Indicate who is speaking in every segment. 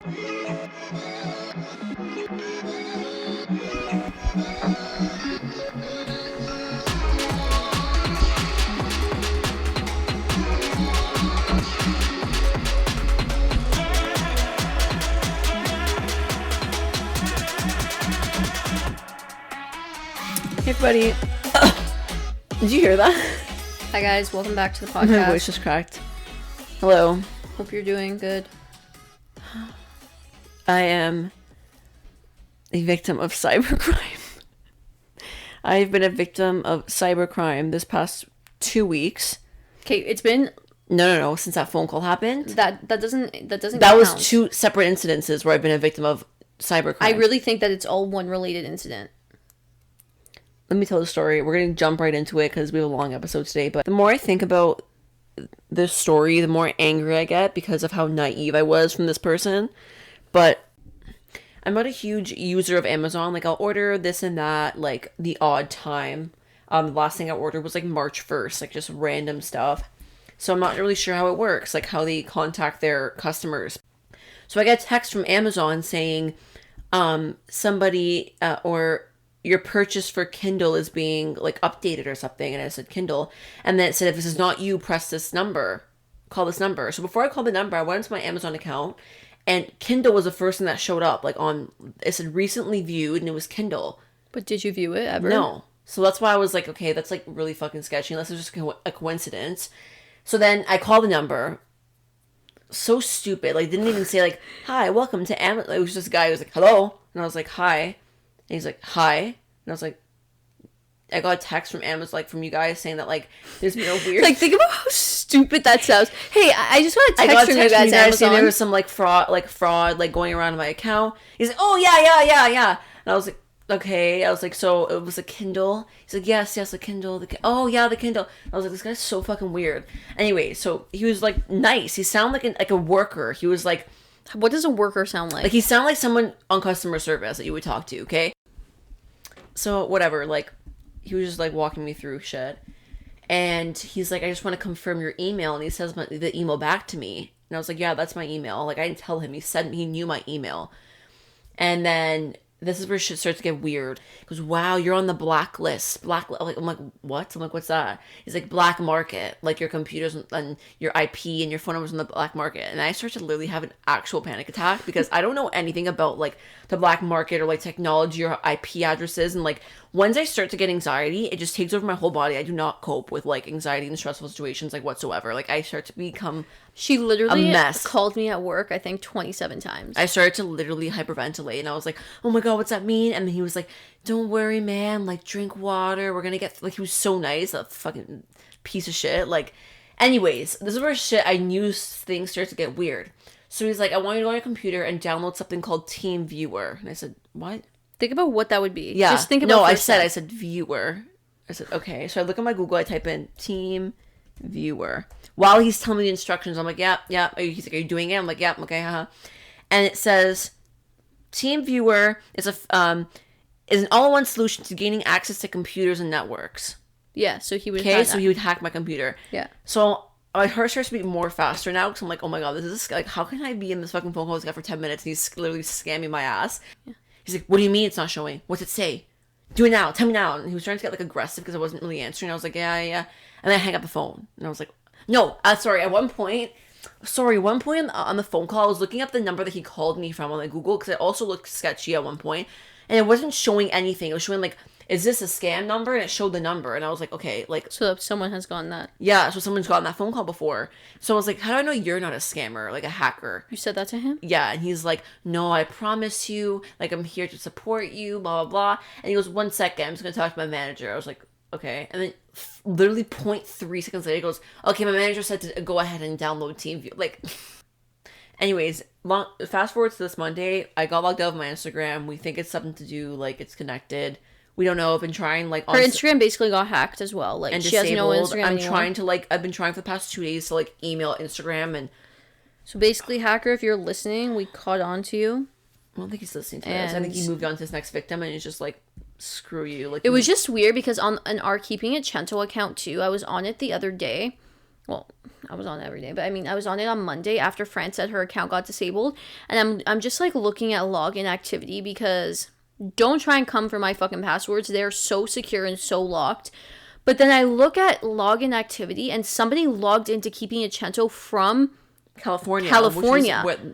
Speaker 1: Hey everybody. Did you hear that?
Speaker 2: Hi guys, welcome back to the
Speaker 1: My
Speaker 2: podcast.
Speaker 1: voice just cracked. Hello.
Speaker 2: Hope you're doing good.
Speaker 1: I am a victim of cybercrime. I've been a victim of cybercrime this past 2 weeks.
Speaker 2: Okay, it's been
Speaker 1: No, since that phone call happened.
Speaker 2: that doesn't
Speaker 1: That was
Speaker 2: count.
Speaker 1: 2 separate incidences where I've been a victim of cybercrime.
Speaker 2: I really think that it's all one related incident.
Speaker 1: Let me tell the story. We're going to jump right into it because we have a long episode today. But the more I think about this story, the more angry I get because of how naive I was from this person. But I'm not a huge user of Amazon. Like, I'll order this and that, like, the odd time. The last thing I ordered was, like, March 1st. Like, just random stuff. So I'm not really sure how it works. Like, how they contact their customers. So I get a text from Amazon saying, somebody, or your purchase for Kindle is being like updated or something, and I said Kindle, and then it said if this is not you, press this number, call this number. So before I called the number, I went into my Amazon account, and Kindle was the first thing that showed up. Like on, it said recently viewed, and it was Kindle.
Speaker 2: But did you view it ever?
Speaker 1: No. So that's why I was like, okay, that's like really fucking sketchy, unless it's just a coincidence. So then I called the number. So stupid. Like, didn't even say like, hi, welcome to Amazon. It was just a guy who was like, hello, and I was like, hi. And he's like, hi. And I was like, I got a text from Amazon, like, from you guys saying that, like, there's been a weird...
Speaker 2: Like, think about how stupid that sounds. Hey, I just got a text from you guys,
Speaker 1: saying
Speaker 2: Amazon.
Speaker 1: there was some, like, fraud, like, going around in my account. He's like, oh, yeah. And I was like, okay. I was like, so it was a Kindle? He's like, yes, a Kindle. Oh, yeah, the Kindle. I was like, this guy's so fucking weird. Anyway, so he was, like, nice. He sounded like a worker. He was, like...
Speaker 2: What does a worker sound like?
Speaker 1: Like, he sounded like someone on customer service that you would talk to, okay? So, whatever, like, he was just, like, walking me through shit. And he's like, I just want to confirm your email. And he says the email back to me. And I was like, yeah, that's my email. Like, I didn't tell him. He said he knew my email. And then this is where shit starts to get weird. He goes, wow, you're on the blacklist. Like, I'm like, what? I'm like, what's that? He's like, black market. Like, your computers and your IP and your phone numbers on the black market. And I start to literally have an actual panic attack because I don't know anything about, like, the black market or, like, technology or IP addresses. And, like, once I start to get anxiety, it just takes over my whole body. I do not cope with, like, anxiety in stressful situations, like, whatsoever. Like, I start to become...
Speaker 2: She literally
Speaker 1: a mess.
Speaker 2: called me at work, I think, 27 times.
Speaker 1: I started to literally hyperventilate, and I was like, oh my god, what's that mean? And then he was like, don't worry, man, like, drink water, we're gonna get, like, he was so nice, that fucking piece of shit. Like, anyways, this is where shit, I knew things started to get weird. So he's like, I want you to go on your computer and download something called TeamViewer. And I said, what?
Speaker 2: Think about what that would be.
Speaker 1: Yeah.
Speaker 2: Just think about
Speaker 1: No, I said viewer. I said, okay. So I look at my Google, I type in TeamViewer. While he's telling me the instructions, I'm like, yeah. He's like, are you doing it? I'm like, yeah, okay, haha. And it says, TeamViewer is an all-in-one solution to gaining access to computers and networks.
Speaker 2: Yeah, so he would
Speaker 1: Okay, so he would hack my computer.
Speaker 2: Yeah.
Speaker 1: So my heart starts to beat more faster now because I'm like, oh my god, this is like, how can I be in this fucking phone call with this guy for 10 minutes and he's literally scamming my ass? Yeah. He's like, what do you mean it's not showing? What's it say? Do it now. Tell me now. And he was trying to get like aggressive because I wasn't really answering. I was like, yeah. And then I hang up the phone. And I was like, no, sorry. One point on the phone call, I was looking up the number that he called me from on like Google because it also looked sketchy at one point. And it wasn't showing anything. It was showing like, is this a scam number? And it showed the number. And I was like, okay, like...
Speaker 2: So someone has gotten that.
Speaker 1: Yeah, so someone's gotten that phone call before. So I was like, how do I know you're not a scammer, like a hacker?
Speaker 2: You said that to him?
Speaker 1: Yeah, and he's like, no, I promise you, like, I'm here to support you, blah, blah, blah. And he goes, 1 second, I'm just going to talk to my manager. I was like, okay. And then literally 0.3 seconds later, he goes, okay, my manager said to go ahead and download TeamViewer. Like, anyways, fast forward to this Monday, I got logged out of my Instagram. We think it's something to do, like, it's connected. We don't know. I've been trying, like...
Speaker 2: Her Instagram basically got hacked as well. Like, she has no Instagram anymore.
Speaker 1: I've been trying for the past 2 days to, like, email Instagram and...
Speaker 2: So basically, hacker, if you're listening, we caught on to you.
Speaker 1: I don't think he's listening to this. I think he moved on to his next victim and it's just like, screw you. Like,
Speaker 2: it was just weird because on our Keeping It Chento account too, I was on it the other day well, I was on it every day, but I mean, I was on it on Monday after Fran said her account got disabled, and I'm just like looking at login activity because don't try and come for my fucking passwords. They're so secure and so locked. But then I look at login activity, and somebody logged into Keeping It Cento from
Speaker 1: California,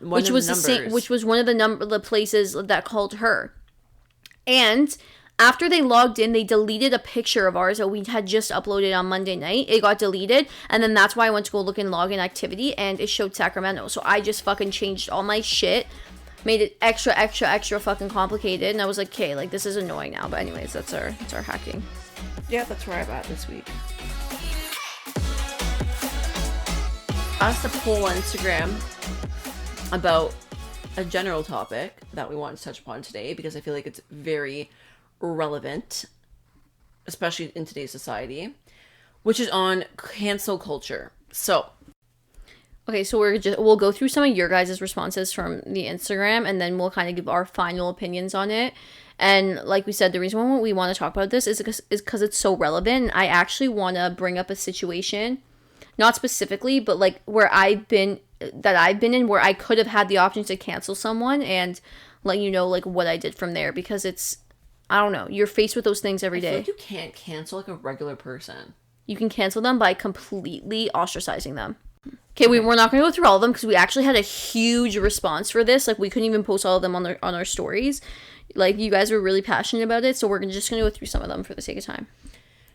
Speaker 2: which was the same, which was one of the places that called her. And after they logged in, they deleted a picture of ours that we had just uploaded on Monday night. It got deleted, and then that's why I went to go look in login activity, and it showed Sacramento. So I just fucking changed all my shit, made it extra fucking complicated, and I was like, okay, like this is annoying now. But anyways, that's our hacking.
Speaker 1: Yeah, that's where I'm at this week. I asked a poll on Instagram about a general topic that we want to touch upon today because I feel like it's very relevant, especially in today's society, which is on cancel culture. So,
Speaker 2: okay, so we'll go through some of your guys' responses from the Instagram, and then we'll kind of give our final opinions on it. And like we said, the reason why we want to talk about this is because it's so relevant. I actually want to bring up a situation, not specifically, but like where I've been in, where I could have had the option to cancel someone and let you know like what I did from there, because it's, I don't know, you're faced with those things every day.
Speaker 1: I feel like you can't cancel like a regular person.
Speaker 2: You can cancel them by completely ostracizing them. Okay, we're not going to go through all of them because we actually had a huge response for this. Like, we couldn't even post all of them on our stories. Like, you guys were really passionate about it, so we're just going to go through some of them for the sake of time.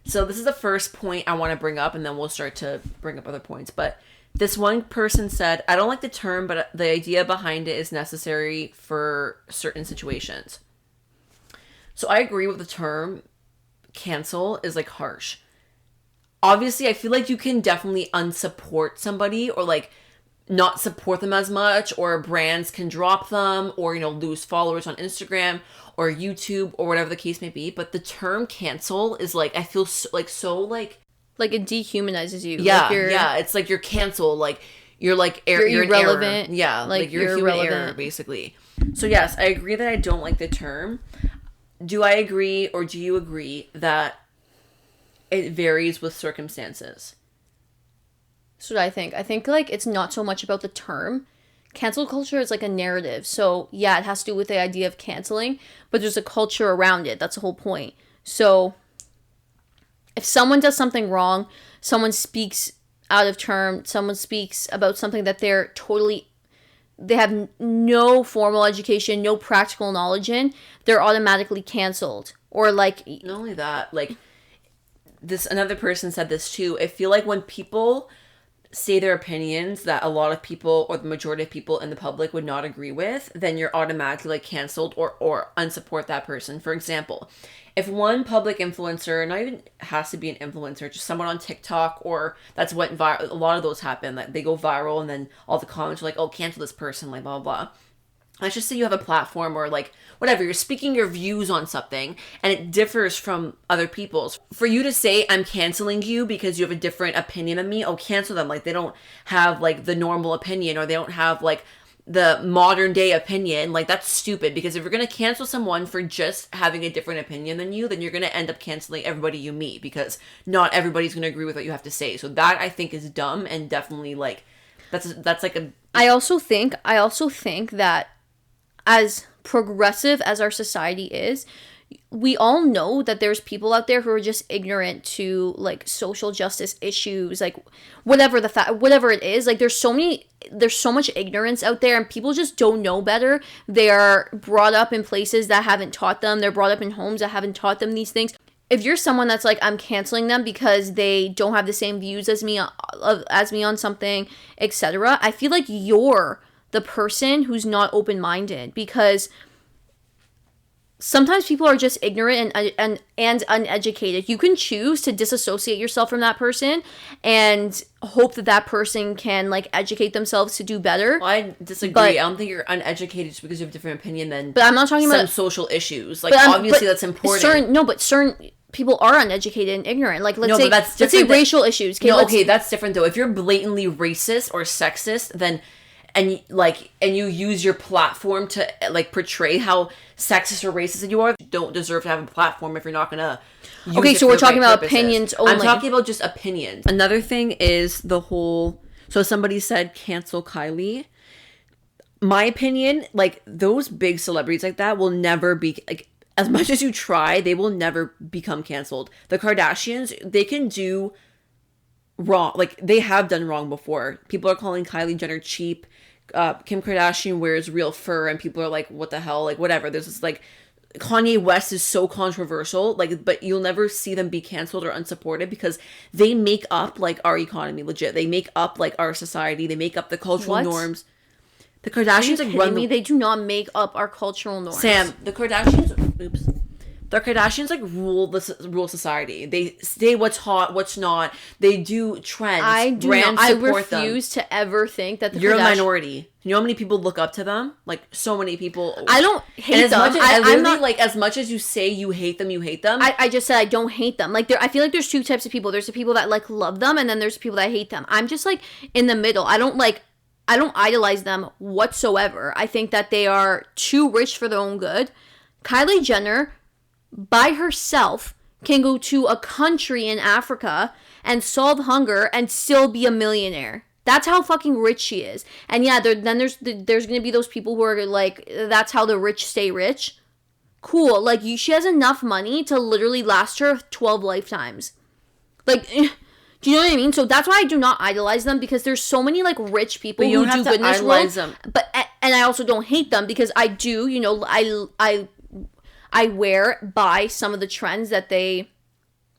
Speaker 1: So this is the first point I want to bring up, and then we'll start to bring up other points. But this one person said, I don't like the term, but the idea behind it is necessary for certain situations. So I agree with the term cancel is like harsh. Obviously, I feel like you can definitely unsupport somebody or like not support them as much, or brands can drop them, or, you know, lose followers on Instagram or YouTube or whatever the case may be. But the term cancel is like, I feel so like
Speaker 2: it dehumanizes you.
Speaker 1: Yeah,
Speaker 2: like
Speaker 1: yeah. It's like you're canceled. Like you're like
Speaker 2: you're irrelevant.
Speaker 1: Yeah, like you're human error, basically. So yes, I agree that I don't like the term. Do I agree, or do you agree that it varies with circumstances?
Speaker 2: That's what I think. I think like it's not so much about the term. Cancel culture is like a narrative. So yeah, it has to do with the idea of canceling, but there's a culture around it. That's the whole point. So if someone does something wrong, someone speaks out of term, someone speaks about something that they have no formal education, no practical knowledge in, they're automatically canceled. Or like,
Speaker 1: not only that, like another person said this too. I feel like when people say their opinions that a lot of people or the majority of people in the public would not agree with, then you're automatically like canceled or unsupport that person. For example, if one public influencer, not even has to be an influencer, just someone on TikTok, or that's what a lot of those happen, that they go viral and then all the comments are like, oh, cancel this person, like blah, blah, blah. Let's just say you have a platform or like whatever, you're speaking your views on something and it differs from other people's. For you to say, I'm canceling you because you have a different opinion than me, oh, cancel them. Like they don't have like the normal opinion, or they don't have like the modern day opinion. Like that's stupid, because if you're going to cancel someone for just having a different opinion than you, then you're going to end up canceling everybody you meet, because not everybody's going to agree with what you have to say. So that I think is dumb, and definitely like that's like a...
Speaker 2: I also think that as progressive as our society is, we all know that there's people out there who are just ignorant to like social justice issues, like whatever it is. Like there's so much ignorance out there, and people just don't know better. They are brought up in places that haven't taught them. They're brought up in homes that haven't taught them these things. If you're someone that's like, I'm canceling them because they don't have the same views as me on something, etc., I feel like you're the person who's not open-minded, because sometimes people are just ignorant and uneducated. You can choose to disassociate yourself from that person and hope that person can like educate themselves to do better.
Speaker 1: Well, I disagree. I don't think you're uneducated just because you have a different opinion than.
Speaker 2: But I'm not talking about
Speaker 1: social issues. Like obviously that's important.
Speaker 2: Certain people are uneducated and ignorant. Like let's say racial issues.
Speaker 1: Okay, that's different though. If you're blatantly racist or sexist, then and you use your platform to like portray how sexist or racist you are, you don't deserve to have a platform if you're not gonna use
Speaker 2: Okay,
Speaker 1: it
Speaker 2: so
Speaker 1: for
Speaker 2: we're
Speaker 1: the
Speaker 2: talking
Speaker 1: right
Speaker 2: about
Speaker 1: purposes.
Speaker 2: opinions only.
Speaker 1: I'm talking about just opinions. Another thing is the whole, so somebody said cancel Kylie. My opinion, like those big celebrities like that will never be like, as much as you try, they will never become canceled. The Kardashians, they can do wrong, like they have done wrong before. People are calling Kylie Jenner cheap. Kim Kardashian wears real fur, and people are like, "What the hell?" Like whatever. There's this like Kanye West is so controversial, like, but you'll never see them be canceled or unsupported because they make up like our economy, legit. They make up like our society. They make up the cultural
Speaker 2: What?
Speaker 1: norms. The
Speaker 2: Are you
Speaker 1: Kardashians like
Speaker 2: kidding
Speaker 1: run
Speaker 2: me?
Speaker 1: the
Speaker 2: They do not make up our cultural norms.
Speaker 1: Sam. The Kardashians. Oops. The Kardashians like rule society. They say what's hot, what's not. They do trends.
Speaker 2: I do
Speaker 1: brands
Speaker 2: not. I
Speaker 1: support them.
Speaker 2: refuse to ever think that the
Speaker 1: You're a
Speaker 2: Kardashians.
Speaker 1: minority. You know how many people look up to them? Like so many people.
Speaker 2: I don't
Speaker 1: And
Speaker 2: hate
Speaker 1: as
Speaker 2: them.
Speaker 1: much as
Speaker 2: I'm
Speaker 1: literally,
Speaker 2: not.
Speaker 1: like as much as you say you hate them, you hate them.
Speaker 2: I just said I don't hate them. Like I feel like there's two types of people. There's the people that like love them, and then there's people that hate them. I'm just like in the middle. I don't idolize them whatsoever. I think that they are too rich for their own good. Kylie Jenner, by herself, can go to a country in Africa and solve hunger and still be a millionaire. That's how fucking rich she is. And yeah, there's gonna be those people who are like, that's how the rich stay rich. Cool. Like she has enough money to literally last her 12 lifetimes. Like, do you know what I mean? So that's why I do not idolize them, because there's so many like rich people
Speaker 1: you
Speaker 2: who
Speaker 1: don't
Speaker 2: do
Speaker 1: have to
Speaker 2: good in this
Speaker 1: idolize
Speaker 2: world.
Speaker 1: them.
Speaker 2: But and I also don't hate them, because I do, you know, I buy some of the trends that they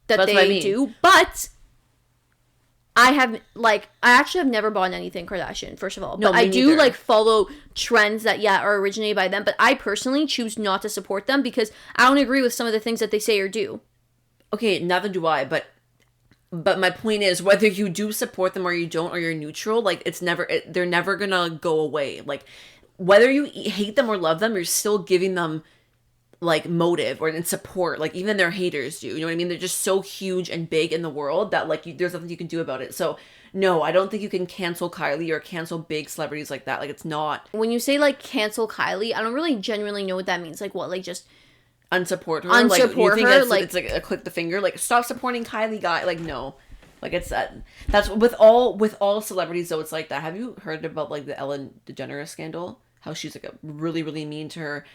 Speaker 1: That's what I mean.
Speaker 2: do, but I actually have never bought anything Kardashian, first of all.
Speaker 1: No,
Speaker 2: but I
Speaker 1: me
Speaker 2: do
Speaker 1: neither.
Speaker 2: like follow trends that are originated by them, but I personally choose not to support them because I don't agree with some of the things that they say or do.
Speaker 1: Okay, neither do I. But my point is, whether you do support them or you don't, or you're neutral, like they're never gonna go away. Like whether you hate them or love them, you're still giving them like motive or in support. Like even their haters do. You know what I mean? They're just so huge and big in the world that like there's nothing you can do about it. So no, I don't think you can cancel Kylie or cancel big celebrities like that. Like it's not
Speaker 2: When you say like cancel Kylie, I don't really genuinely know what that means. Like what? Like just
Speaker 1: unsupport her. Like you
Speaker 2: Unsupport
Speaker 1: think
Speaker 2: her,
Speaker 1: it's like a click the finger. Like stop supporting Kylie guy. Like no. Like it's that. That's with all celebrities though. It's like that. Have you heard about like the Ellen DeGeneres scandal? How she's like really really mean to her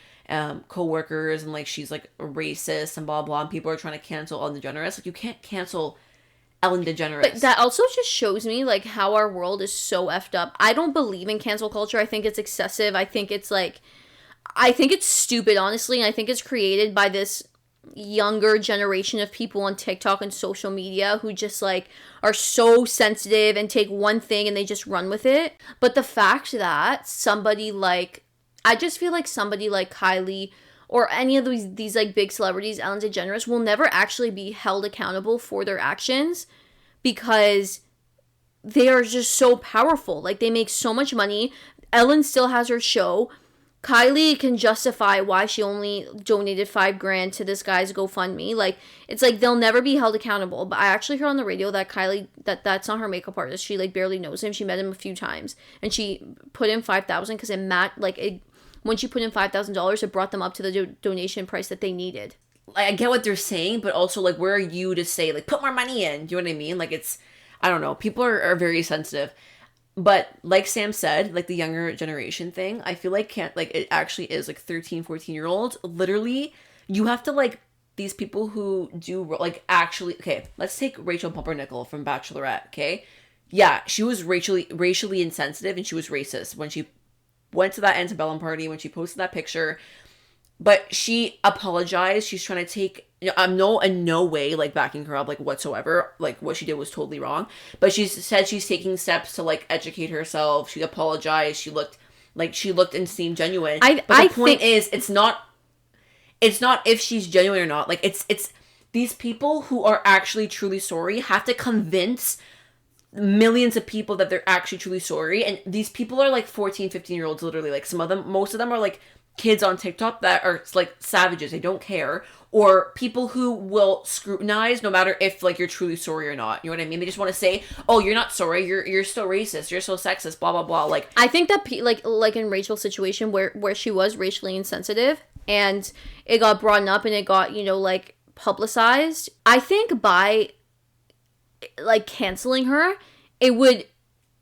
Speaker 1: co-workers, and like she's like a racist and blah blah, and people are trying to cancel Ellen DeGeneres. Like you can't cancel Ellen DeGeneres.
Speaker 2: But that also just shows me like how our world is so effed up. I don't believe in cancel culture. I think it's excessive. I think it's stupid, honestly, and I think it's created by this younger generation of people on TikTok and social media who just like are so sensitive and take one thing and they just run with it. But the fact that I just feel like somebody like Kylie or any of these like big celebrities, Ellen DeGeneres, will never actually be held accountable for their actions because they are just so powerful. Like they make so much money. Ellen still has her show. Kylie can justify why she only donated $5,000 to this guy's GoFundMe. Like, it's like they'll never be held accountable. But I actually heard on the radio that Kylie, that's not her makeup artist. She like barely knows him. She met him a few times, and she put in $5,000 because when she put in $5,000, it brought them up to the donation price that they needed.
Speaker 1: Like I get what they're saying, but also like where are you to say like put more money in? Do you know what I mean? Like it's, I don't know. People are very sensitive. But like Sam said, like the younger generation thing, I feel like it actually is like 13, 14-year-olds. Literally, you have to like these people who do like actually, okay, let's take Rachel Pumpernickel from Bachelorette, okay? Yeah, she was racially insensitive and she was racist when she went to that antebellum party, when she posted that picture. But she apologized. She's trying to take, I'm in no way like backing her up like whatsoever. Like what she did was totally wrong. But she said she's taking steps to like educate herself. She apologized. She looked and seemed genuine. But the point is, it's not if she's genuine or not. Like it's these people who are actually truly sorry have to convince millions of people that they're actually truly sorry. And these people are like 14, 15-year-olds, literally. Like some of them, most of them are like kids on TikTok that are like savages. They don't care. Or people who will scrutinize no matter if like you're truly sorry or not. You know what I mean? They just want to say, "Oh, you're not sorry. You're still racist. You're so sexist." Blah blah blah. Like
Speaker 2: I think that like in Rachel's situation where she was racially insensitive and it got brought up and it got like publicized. I think by like canceling her, it would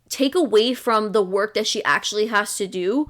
Speaker 2: take away from the work that she actually has to do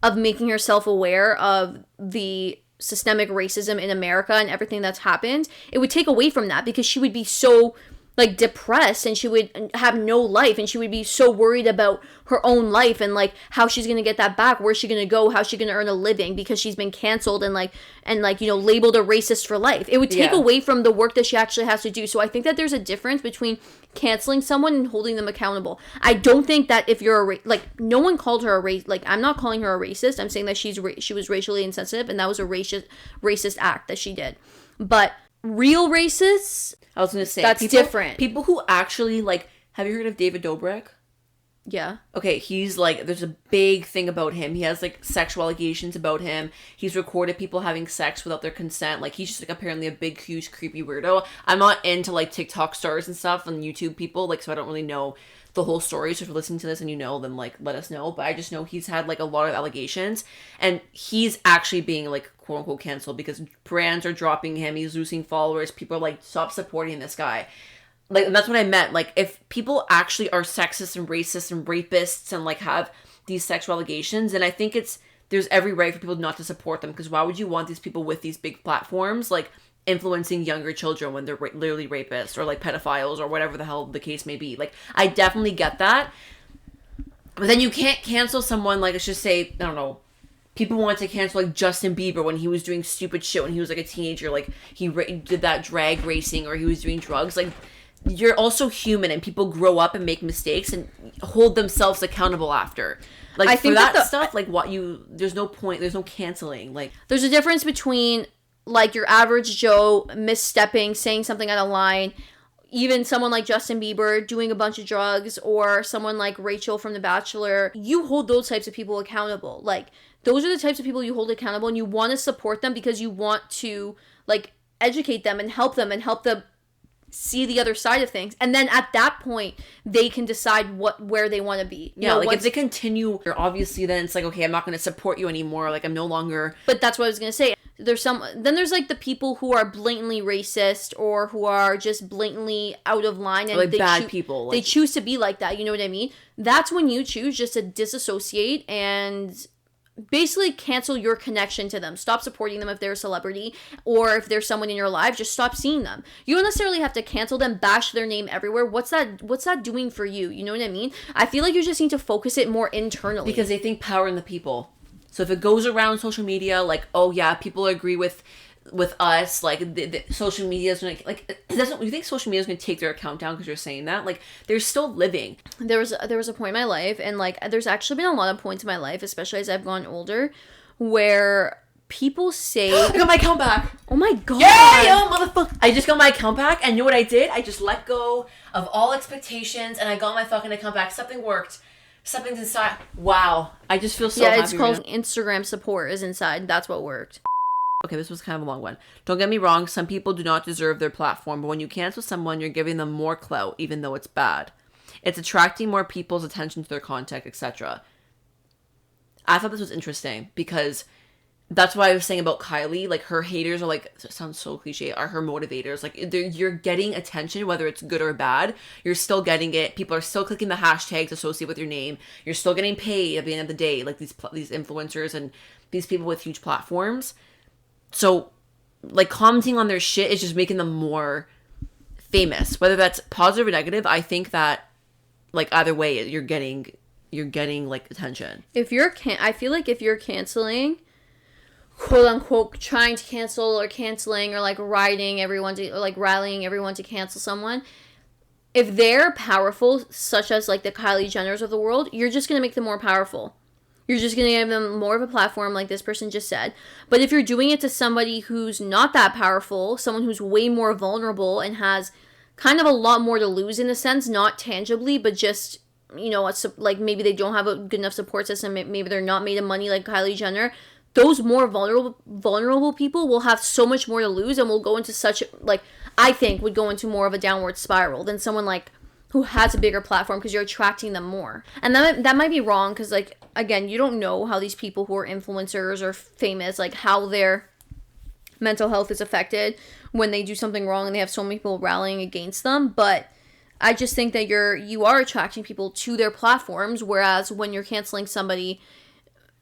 Speaker 2: of making herself aware of the systemic racism in America and everything that's happened. It would take away from that because she would be so like depressed and she would have no life and she would be so worried about her own life and like how she's gonna get that back, where's she gonna go, how's she gonna earn a living because she's been canceled and labeled a racist for life. It would take away from the work that she actually has to do. So I think that there's a difference between canceling someone and holding them accountable. I don't think that if you're no one called her a race, like I'm not calling her a racist. I'm saying that she was racially insensitive and that was a racist act that she did. But real racists,
Speaker 1: I was gonna say
Speaker 2: that's different.
Speaker 1: People who actually like. Have you heard of David Dobrik?
Speaker 2: Yeah.
Speaker 1: Okay, he's like, there's a big thing about him. He has like sexual allegations about him. He's recorded people having sex without their consent. Like he's just like apparently a big, huge, creepy weirdo. I'm not into like TikTok stars and stuff and YouTube people, like so I don't really know the whole story. So if you're listening to this and you know, then like let us know. But I just know he's had like a lot of allegations and he's actually being like quote unquote canceled because brands are dropping him. He's losing followers. People are like, stop supporting this guy. Like, and that's what I meant. Like, if people actually are sexist and racist and rapists and, like, have these sexual allegations, then I think there's every right for people not to support them. Because why would you want these people with these big platforms, like, influencing younger children when they're literally rapists or, like, pedophiles or whatever the hell the case may be? Like, I definitely get that. But then you can't cancel someone, like, let's just say, I don't know, people wanted to cancel, like, Justin Bieber when he was doing stupid shit when he was, like, a teenager. Like, he did that drag racing or he was doing drugs. Like, you're also human and people grow up and make mistakes and hold themselves accountable after. Like, I think for that stuff, like, there's no point, there's no canceling. Like,
Speaker 2: there's a difference between, like, your average Joe misstepping, saying something out of line, even someone like Justin Bieber doing a bunch of drugs, or someone like Rachel from The Bachelor. You hold those types of people accountable. Like, those are the types of people you hold accountable and you want to support them because you want to, like, educate them and help them see the other side of things, and then at that point they can decide where they want to be.
Speaker 1: If they continue, obviously then it's like, okay, I'm not going to support you anymore, like I'm no longer.
Speaker 2: But that's what I was going to say. There's like the people who are blatantly racist or who are just blatantly out of line and
Speaker 1: like bad people.
Speaker 2: They choose to be like that. You know what I mean? That's when you choose just to disassociate and basically cancel your connection to them. Stop supporting them if they're a celebrity or if there's someone in your life. Just stop seeing them. You don't necessarily have to cancel them, bash their name everywhere. What's that doing for you? You know what I mean? I feel like you just need to focus it more internally.
Speaker 1: Because they think power in the people. So if it goes around social media, like, oh yeah, people agree with us, like the social media is gonna, like, you think social media is gonna take their account down because you're saying that? Like, they're still living.
Speaker 2: There was a point in my life, and like there's actually been a lot of points in my life, especially as I've gone older, where people say
Speaker 1: I got my account back.
Speaker 2: Oh my god.
Speaker 1: Yay! Oh motherfucker. I just got my account back, and you know what I did? I just let go of all expectations and I got my fucking account back. Something worked. Something's inside. Wow. I just feel so happy.
Speaker 2: Yeah, it's called Instagram support is inside. That's what worked.
Speaker 1: Okay, this was kind of a long one. Don't get me wrong, some people do not deserve their platform, but when you cancel someone, you're giving them more clout, even though it's bad. It's attracting more people's attention to their content, etc. I thought this was interesting because that's what I was saying about Kylie. Like, her haters are like, it sounds so cliche, are her motivators. Like, you're getting attention, whether it's good or bad. You're still getting it. People are still clicking the hashtags associated with your name. You're still getting paid at the end of the day, like these influencers and these people with huge platforms. So, like, commenting on their shit is just making them more famous. Whether that's positive or negative, I think that, like, either way, you're getting like attention.
Speaker 2: I feel like if you're canceling, quote unquote, trying to cancel or canceling or like rallying everyone to cancel someone, if they're powerful, such as like the Kylie Jenners of the world, you're just gonna make them more powerful. You're just going to give them more of a platform, like this person just said. But if you're doing it to somebody who's not that powerful, someone who's way more vulnerable and has kind of a lot more to lose in a sense, not tangibly, but just, you know, like maybe they don't have a good enough support system, maybe they're not made of money like Kylie Jenner. Those more vulnerable people will have so much more to lose and will go into such, like, I think would go into more of a downward spiral than someone like who has a bigger platform, because you're attracting them more. And that might be wrong, because, like, again, you don't know how these people who are influencers or famous, like, how their mental health is affected when they do something wrong and they have so many people rallying against them. But I just think that you are attracting people to their platforms, whereas when you're canceling somebody,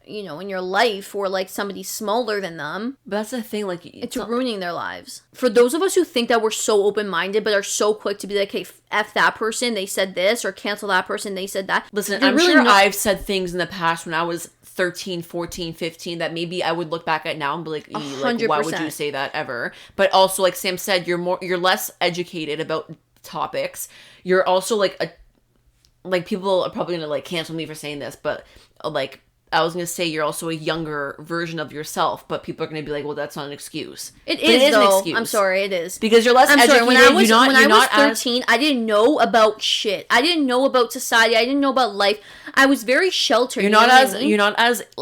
Speaker 2: you know, in your life, or like somebody smaller than them,
Speaker 1: But that's the thing, like,
Speaker 2: it's ruining their lives. For those of us who think that we're so open-minded but are so quick to be like, hey, F that person, they said this, or cancel that person, they said that.
Speaker 1: Listen, I'm really sure I've said things in the past when I was 13, 14, 15 that maybe I would look back at now and be like, why would you say that ever? But also, like Sam said, you're less educated about topics. You're also like people are probably gonna like cancel me for saying this, but like, I was going to say you're also a younger version of yourself, but people are going to be like, well, that's not an excuse.
Speaker 2: It is though. An excuse. I'm sorry, it is.
Speaker 1: Because you're less educated.
Speaker 2: Sorry, when I was 13, I didn't know about shit. I didn't know about society. I didn't know about life. I was very sheltered.
Speaker 1: You're not as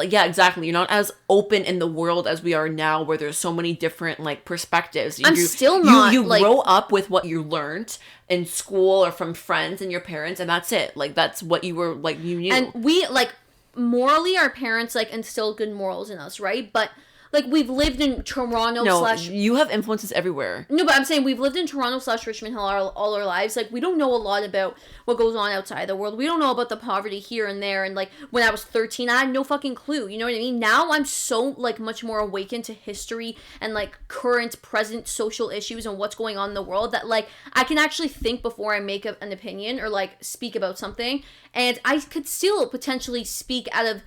Speaker 1: yeah, exactly. You're not as open in the world as we are now, where there's so many different like perspectives.
Speaker 2: I'm still not.
Speaker 1: You grow up with what you learned in school or from friends and your parents, and that's it. Like, that's what you were, like, you knew.
Speaker 2: And we, like, morally, our parents, like, instilled good morals in us, right? But, like, we've lived in Toronto
Speaker 1: you have influences everywhere.
Speaker 2: No, but I'm saying we've lived in Toronto / Richmond Hill all our lives. Like, we don't know a lot about what goes on outside the world. We don't know about the poverty here and there. And, like, when I was 13, I had no fucking clue. You know what I mean? Now I'm so, like, much more awakened to history and, like, current, present social issues and what's going on in the world, that, like, I can actually think before I make an opinion or, like, speak about something. And I could still potentially speak out of,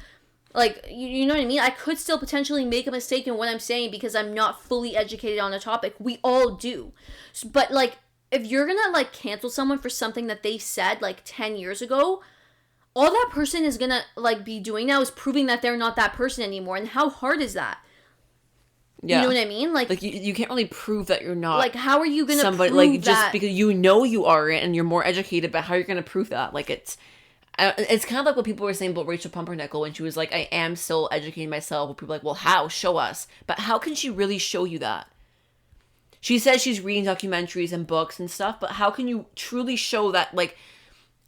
Speaker 2: like, you know what I mean? I could still potentially make a mistake in what I'm saying because I'm not fully educated on the topic. We all do. But, like, if you're gonna, like, cancel someone for something that they said, like, 10 years ago, all that person is gonna, like, be doing now is proving that they're not that person anymore. And how hard is that? Yeah. You know what I mean? Like
Speaker 1: you can't really prove that you're not.
Speaker 2: Like, how are you gonna
Speaker 1: somebody,
Speaker 2: prove
Speaker 1: like,
Speaker 2: that?
Speaker 1: just because you know you are and you're more educated, but how you're gonna prove that? Like, it's kind of like what people were saying about Rachel Pumpernickel when she was like, I am still educating myself. Where people are like, well, how? Show us. But how can she really show you that? She says she's reading documentaries and books and stuff, but how can you truly show that? Like,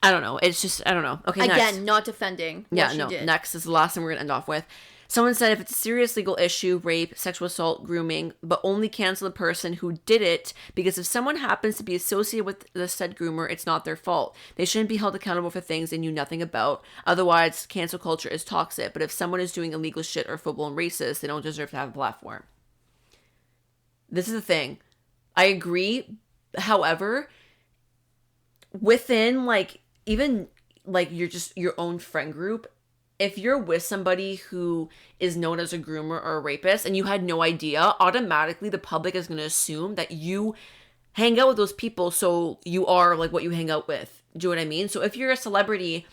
Speaker 1: I don't know. It's just, I don't know. Okay,
Speaker 2: again,
Speaker 1: next.
Speaker 2: not defending what she did.
Speaker 1: Next is the last thing we're going to end off with. Someone said if it's a serious legal issue, rape, sexual assault, grooming, but only cancel the person who did it, because if someone happens to be associated with the said groomer, it's not their fault. They shouldn't be held accountable for things they knew nothing about. Otherwise, cancel culture is toxic. But if someone is doing illegal shit or full-blown racist, they don't deserve to have a platform. This is the thing. I agree. However, within, like, even, like, your own friend group, if you're with somebody who is known as a groomer or a rapist and you had no idea, automatically the public is going to assume that you hang out with those people, so you are like what you hang out with. Do you know what I mean? So if you're a celebrity,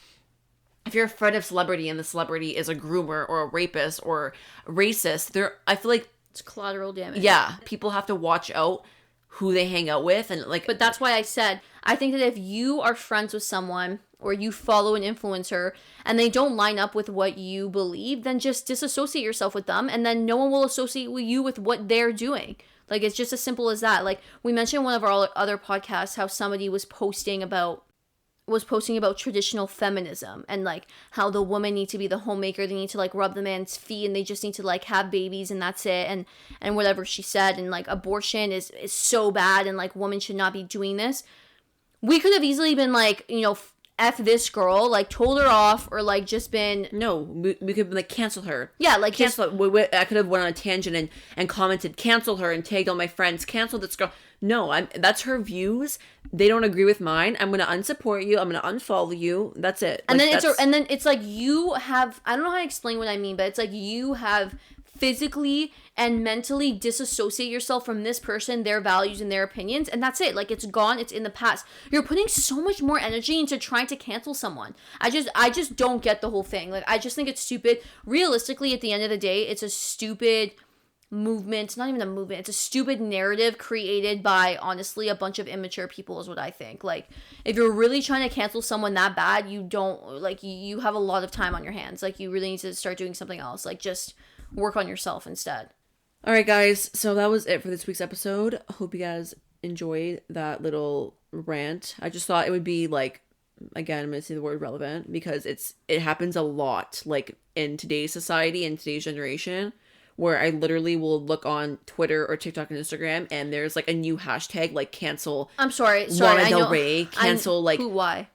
Speaker 1: if you're a friend of celebrity and the celebrity is a groomer or a rapist or racist, I feel like
Speaker 2: it's collateral damage.
Speaker 1: Yeah, people have to watch out who they hang out with, and like.
Speaker 2: But that's why I said, I think that if you are friends with someone or you follow an influencer and they don't line up with what you believe, then just disassociate yourself with them, and then no one will associate with you with what they're doing. Like, it's just as simple as that. Like, we mentioned in one of our other podcasts how somebody was posting about traditional feminism and like how the woman need to be the homemaker, they need to like rub the man's feet and they just need to like have babies and that's it, and whatever she said, and like abortion is so bad and like women should not be doing this. We could have easily been like, you know, F this girl, like told her off, or like just been.
Speaker 1: No, we could like cancel her.
Speaker 2: Yeah, like
Speaker 1: cancel her. I could have went on a tangent and commented, cancel her, and tagged all my friends, cancel this girl. No, that's her views. They don't agree with mine. I'm gonna unsupport you. I'm gonna unfollow you. That's it.
Speaker 2: And then it's like you have. I don't know how to explain what I mean, but it's like you have physically and mentally disassociate yourself from this person, their values and their opinions, and that's it. Like, it's gone, it's in the past. You're putting so much more energy into trying to cancel someone. I just don't get the whole thing. Like, I just think it's stupid. Realistically, at the end of the day, it's a stupid movement, not even a movement, it's a stupid narrative created by, honestly, a bunch of immature people is what I think. Like, if you're really trying to cancel someone that bad, you don't, like, you have a lot of time on your hands. Like, you really need to start doing something else. Like, just work on yourself instead.
Speaker 1: All right, guys. So that was it for this week's episode. Hope you guys enjoyed that little rant. I just thought it would be like, again, I'm gonna say the word relevant because it happens a lot, like in today's society and today's generation, where I literally will look on Twitter or TikTok and Instagram and there's like a new hashtag like cancel.
Speaker 2: I'm sorry.
Speaker 1: Lana
Speaker 2: I
Speaker 1: Del
Speaker 2: know.
Speaker 1: Rey, cancel like
Speaker 2: Who? Why?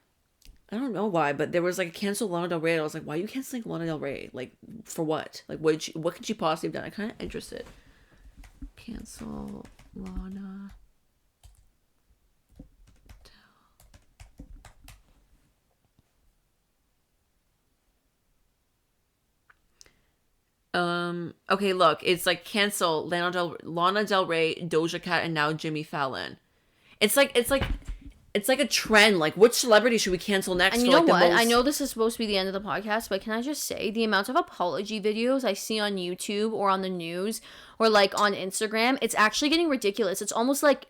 Speaker 1: I don't know why, but there was like a cancel Lana Del Rey. And I was like, why are you canceling Lana Del Rey? Like for what? Like what could she possibly have done? I'm kind of interested. Cancel Lana. Okay, look, it's like cancel Lana Del Rey, Doja Cat, and now Jimmy Fallon. It's like a trend. Like, which celebrity should we cancel next?
Speaker 2: And you
Speaker 1: for,
Speaker 2: know
Speaker 1: like,
Speaker 2: what?
Speaker 1: the most...
Speaker 2: I know this is supposed to be the end of the podcast, but can I just say the amount of apology videos I see on YouTube or on the news or like on Instagram, it's actually getting ridiculous. It's almost like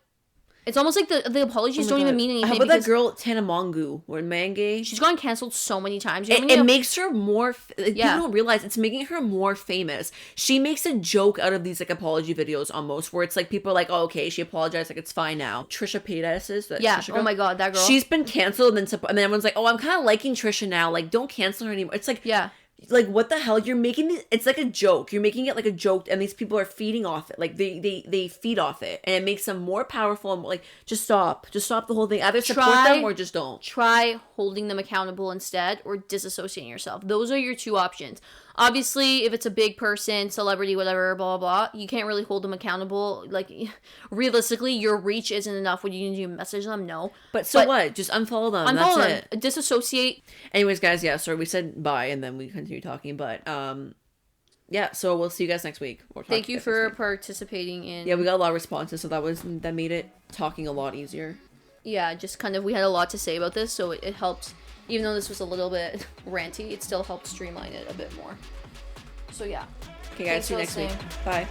Speaker 2: the apologies don't even mean anything.
Speaker 1: How about that girl Tana Mongeau or Mange?
Speaker 2: She's gotten canceled so many times. You know
Speaker 1: It makes her more. People don't realize it's making her more famous. She makes a joke out of these like apology videos almost, where it's like people are like, "Oh, okay, she apologized, like it's fine now." Trisha Paytas is that?
Speaker 2: Yeah.
Speaker 1: Trisha
Speaker 2: Oh
Speaker 1: girl?
Speaker 2: my god, that girl.
Speaker 1: She's been canceled, and then everyone's like, "Oh, I'm kind of liking Trisha now. Like, don't cancel her anymore." It's like,
Speaker 2: yeah.
Speaker 1: Like, what the hell? You're making it, it's like a joke. You're making it like a joke, and these people are feeding off it. Like, they feed off it, and it makes them more powerful. And like, just stop the whole thing. Either support them or just don't.
Speaker 2: Try holding them accountable instead, or disassociating yourself. Those are your two options. Obviously, if it's a big person, celebrity, whatever, blah, blah, blah, you can't really hold them accountable. Like, realistically, your reach isn't enough. What you can do, message them? No.
Speaker 1: But what? Just unfollow them.
Speaker 2: Unfollow
Speaker 1: That's
Speaker 2: them. Disassociate.
Speaker 1: Anyways, guys, yeah, sorry, we said bye, and then we continue talking, but, yeah, so we'll see you guys next week.
Speaker 2: Thank you for participating in...
Speaker 1: Yeah, we got a lot of responses, so that made it talking a lot easier.
Speaker 2: Yeah, just kind of, we had a lot to say about this, so it helped. Even though this was a little bit ranty, it still helped streamline it a bit more. So yeah.
Speaker 1: Okay, guys, see you next week. Bye.